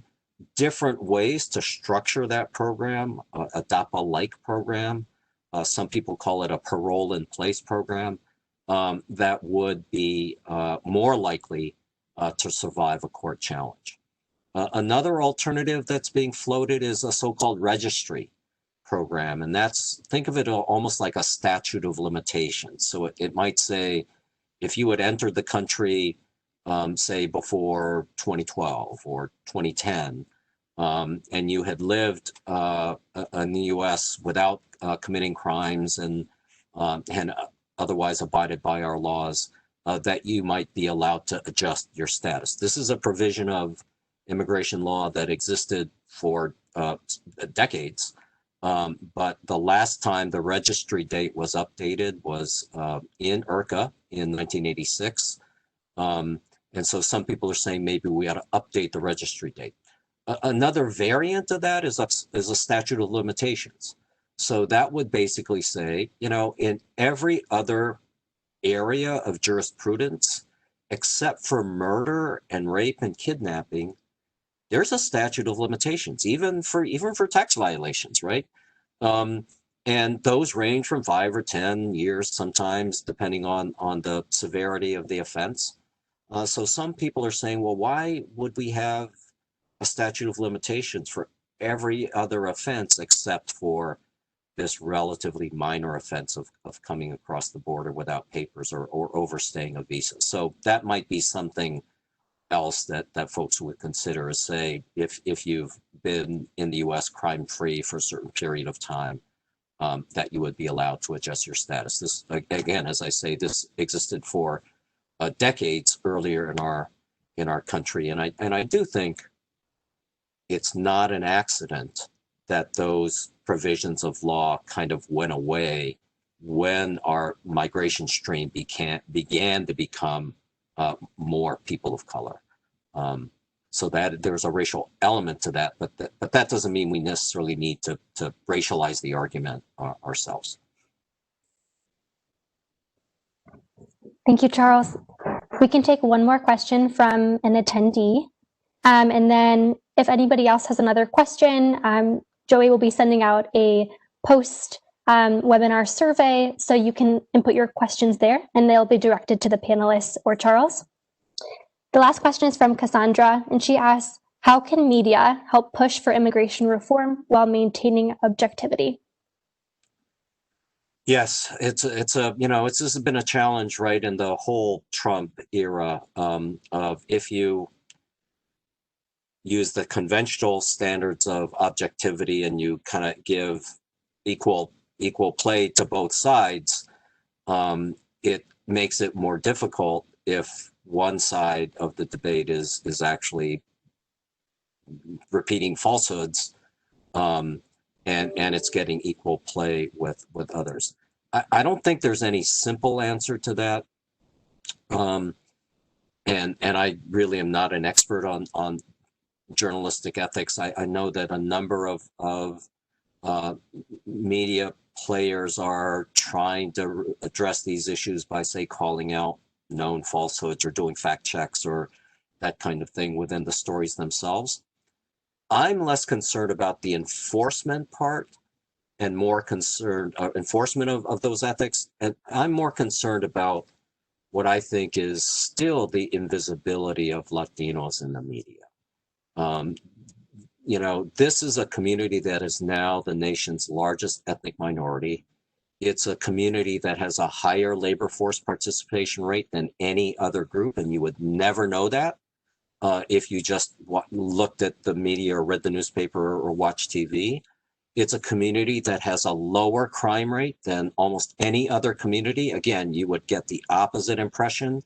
different ways to structure that program, a DAPA-like program. Some people call it a parole-in-place program that would be more likely to survive a court challenge. Another alternative that's being floated is a so-called registry program, and that's, think of it almost like a statute of limitations. So it might say, if you had entered the country, say before 2012 or 2010, and you had lived in the U.S. without committing crimes and otherwise abided by our laws, that you might be allowed to adjust your status. This is a provision of immigration law that existed for decades. But the last time the registry date was updated was in IRCA in 1986. And so some people are saying maybe we ought to update the registry date. Another variant of that is a statute of limitations. So that would basically say, you know, in every other area of jurisprudence, except for murder and rape and kidnapping, there's a statute of limitations, even for tax violations, right? And those range from 5 or 10 years, sometimes depending on the severity of the offense. So some people are saying, well, why would we have a statute of limitations for every other offense except for this relatively minor offense of coming across the border without papers or overstaying a visa? So that might be something else that folks would consider, is say, if you've been in the U.S. crime-free for a certain period of time, that you would be allowed to adjust your status. This, again, as I say, this existed for decades earlier in our country, and I do think it's not an accident that those provisions of law kind of went away when our migration stream began to become more people of color. So that there's a racial element to that, but that doesn't mean we necessarily need to racialize the argument ourselves. Thank you, Charles. We can take one more question from an attendee. And then if anybody else has another question, Joey will be sending out a post webinar survey, so you can input your questions there and they'll be directed to the panelists or Charles. The last question is from Cassandra, and she asks, how can media help push for immigration reform while maintaining objectivity? Yes, this has been a challenge, right, in the whole Trump era, of if you use the conventional standards of objectivity and you kind of give equal play to both sides, it makes it more difficult if one side of the debate is actually repeating falsehoods, and it's getting equal play with others. I don't think there's any simple answer to that, and I really am not an expert on journalistic ethics. I know that a number of media players are trying to address these issues by, say, calling out known falsehoods or doing fact checks or that kind of thing within the stories themselves. I'm less concerned about the enforcement part and more concerned enforcement of those ethics. And I'm more concerned about what I think is still the invisibility of Latinos in the media. You know, this is a community that is now the nation's largest ethnic minority. It's a community that has a higher labor force participation rate than any other group, and you would never know that if you just looked at the media or read the newspaper or watched TV. It's a community that has a lower crime rate than almost any other community. Again, you would get the opposite impression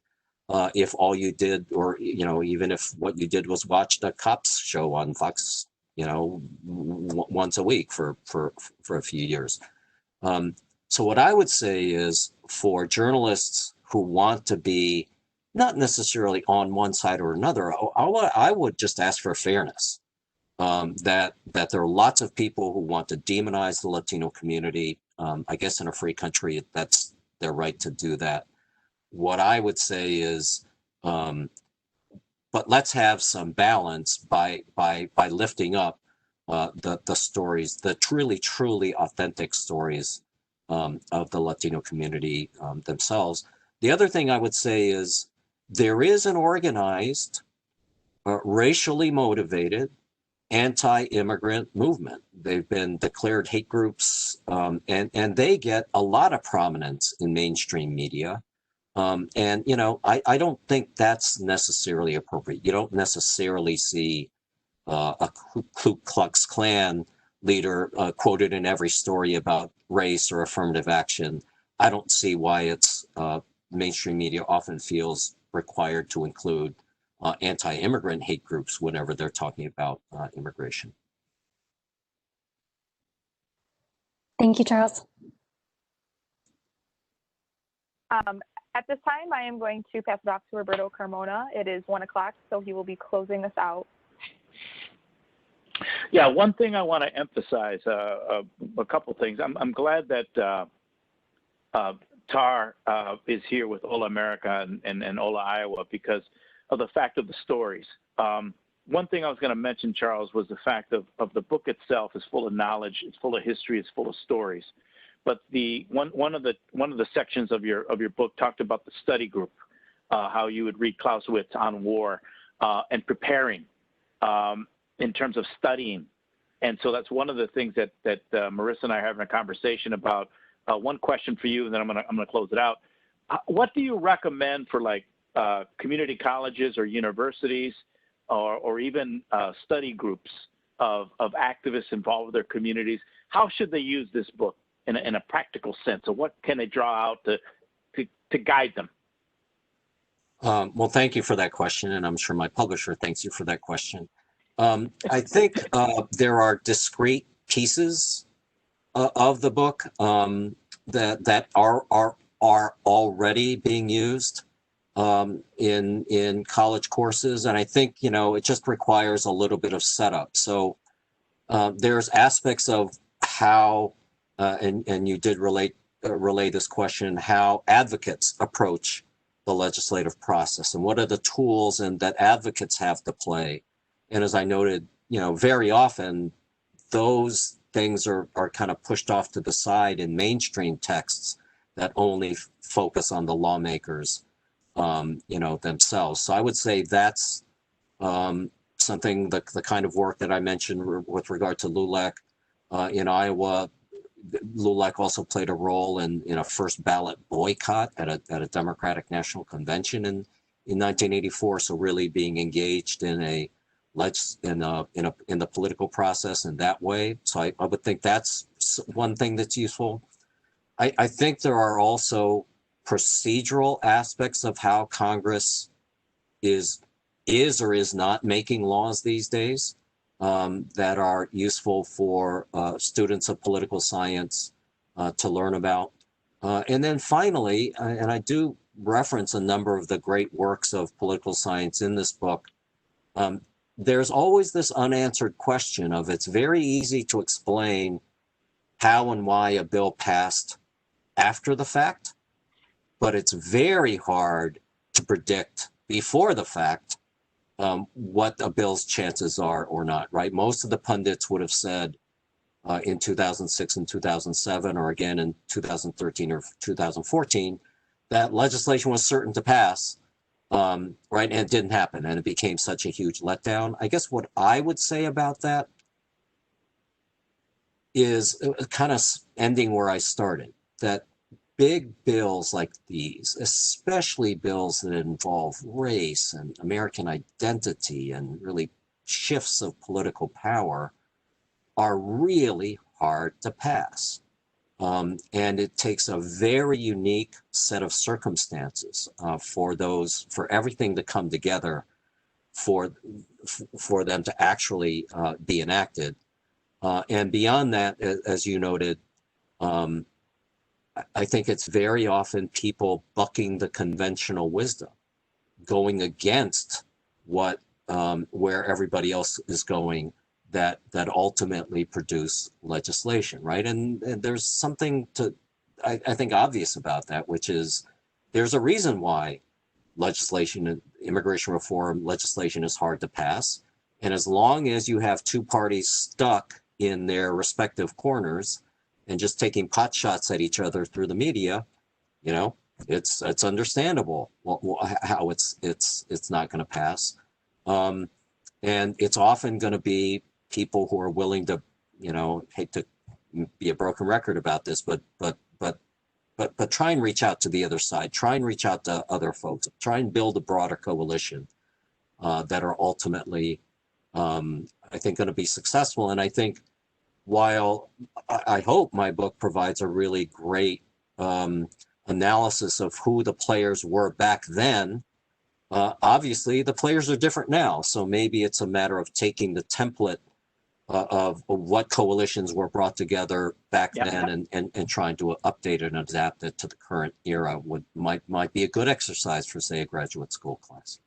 if all you did, or, you know, even if what you did was watch the cops show on Fox, you know, once a week for a few years. So what I would say is, for journalists who want to be not necessarily on one side or another, I would just ask for fairness. That there are lots of people who want to demonize the Latino community. I guess in a free country, that's their right to do that. What I would say is, but let's have some balance by lifting up the stories, the truly authentic stories of the Latino community themselves. The other thing I would say is, there is an organized, racially motivated anti-immigrant movement. They've been declared hate groups, and they get a lot of prominence in mainstream media. And, you know, I don't think that's necessarily appropriate. You don't necessarily see a Ku Klux Klan leader quoted in every story about race or affirmative action. I don't see why it's mainstream media often feels required to include anti-immigrant hate groups whenever they're talking about immigration. Thank you, Charles. At this time, I am going to pass it off to Roberto Carmona. It is 1 o'clock, so he will be closing us out. Yeah, one thing I want to emphasize, a couple things. I'm glad that Tar is here with Hola America and Hola Iowa, because of the fact of the stories. One thing I was going to mention, Charles, was the fact of the book itself is full of knowledge, it's full of history, it's full of stories. But the one of the sections of your book talked about the study group, how you would read Clausewitz on war and preparing in terms of studying. And so that's one of the things that Marissa and I are having a conversation about. One question for you, and then I'm gonna close it out. What do you recommend for, like, community colleges or universities, or even study groups of activists involved with their communities? How should they use this book in a practical sense? Or what can they draw out to guide them? Well, thank you for that question, and I'm sure my publisher thanks you for that question. I think there are discrete pieces of the book that are already being used in college courses, and I think, you know, it just requires a little bit of setup. So there's aspects of how, and you did relay this question, how advocates approach the legislative process, and what are the tools and that advocates have to play. And as I noted, you know, very often those things are kind of pushed off to the side in mainstream texts that only focus on the lawmakers, you know, themselves. So I would say that's something, the kind of work that I mentioned with regard to LULAC in Iowa. LULAC also played a role in a first ballot boycott at a Democratic National Convention in 1984. So really being engaged in the political process in that way. So I would think that's one thing that's useful. I think there are also procedural aspects of how Congress is or is not making laws these days that are useful for students of political science to learn about. And then finally, and I do reference a number of the great works of political science in this book, there's always this unanswered question of, it's very easy to explain how and why a bill passed after the fact, but it's very hard to predict before the fact what a bill's chances are or not, right? Most of the pundits would have said in 2006 and 2007, or again in 2013 or 2014, that legislation was certain to pass, right? And it didn't happen, and it became such a huge letdown. I guess what I would say about that is kind of ending where I started, that big bills like these, especially bills that involve race and American identity and really shifts of political power, are really hard to pass. And it takes a very unique set of circumstances for everything to come together for them to actually be enacted. And beyond that, as you noted, I think it's very often people bucking the conventional wisdom, going against where everybody else is going, that ultimately produce legislation, right? And there's something I think obvious about that, which is there's a reason why immigration reform legislation is hard to pass. And as long as you have two parties stuck in their respective corners and just taking pot shots at each other through the media, it's understandable how it's not going to pass. And it's often going to be people who are willing to, hate to be a broken record about this, but try and reach out to the other side, try and reach out to other folks, try and build a broader coalition that are ultimately, I think, going to be successful. And I think while I hope my book provides a really great analysis of who the players were back then, obviously the players are different now. So maybe it's a matter of taking the template of what coalitions were brought together back then and trying to update it and adapt it to the current era might be a good exercise for, say, a graduate school class.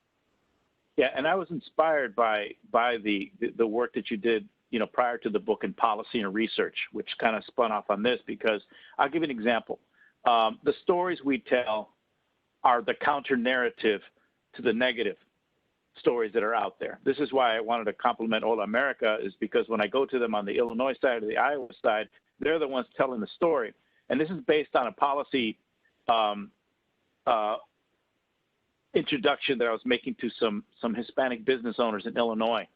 Yeah, and I was inspired by the work that you did, prior to the book in policy and research, which kind of spun off on this, because I'll give you an example. The stories we tell are the counter narrative to the negative stories that are out there. This is why I wanted to compliment Hola America, is because when I go to them on the Illinois side or the Iowa side, they're the ones telling the story. And this is based on a policy introduction that I was making to some Hispanic business owners in Illinois,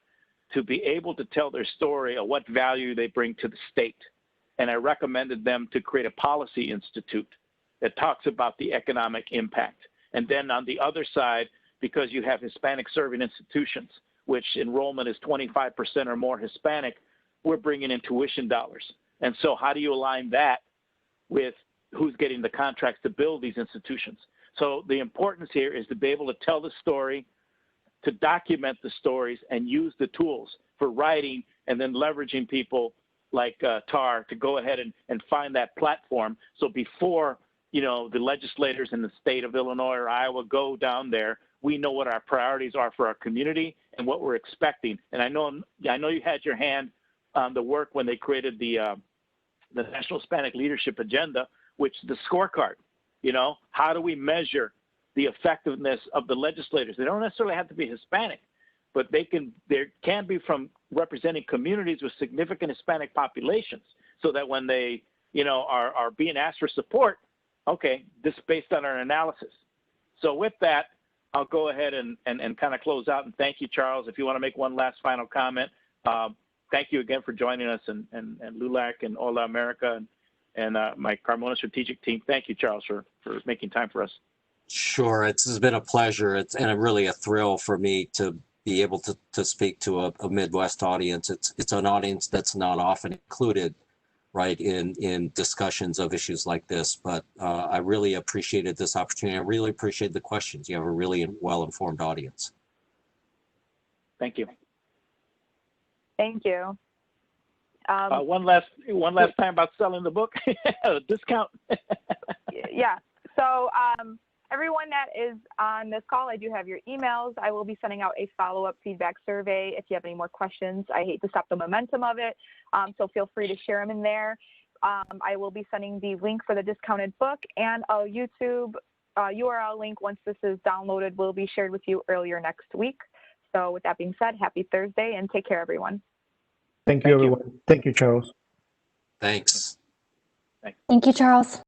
to be able to tell their story of what value they bring to the state. And I recommended them to create a policy institute that talks about the economic impact. And then on the other side, because you have Hispanic serving institutions, which enrollment is 25% or more Hispanic, we're bringing in tuition dollars. And so how do you align that with who's getting the contracts to build these institutions? So the importance here is to be able to tell the story, to document the stories, and use the tools for writing, and then leveraging people like Tar to go ahead and find that platform. So before the legislators in the state of Illinois or Iowa go down there, we know what our priorities are for our community and what we're expecting. And I know you had your hand on the work when they created the National Hispanic Leadership Agenda, which is the scorecard. How do we measure the effectiveness of the legislators? They don't necessarily have to be Hispanic, but they can be from representing communities with significant Hispanic populations, so that when they are being asked for support, okay, this is based on our analysis. So with that, I'll go ahead and kind of close out, and thank you, Charles. If you want to make one last final comment, thank you again for joining us, and LULAC and Hola America and my Carmona Strategic team. Thank you, Charles, for making time for us. Sure, it's been a pleasure. It's really a thrill for me to be able to speak to a Midwest audience. It's an audience that's not often included, right, in discussions of issues like this. But I really appreciated this opportunity. I really appreciate the questions. You have a really well-informed audience. Thank you. Thank you. One last time about selling the book, a discount. Yeah. So everyone that is on this call, I do have your emails. I will be sending out a follow-up feedback survey if you have any more questions. I hate to stop the momentum of it, so feel free to share them in there. I will be sending the link for the discounted book, and a YouTube URL link, once this is downloaded, will be shared with you earlier next week. So with that being said, happy Thursday and take care, everyone. Thank you, everyone. Thank you, Charles. Thanks. Thank you, Charles.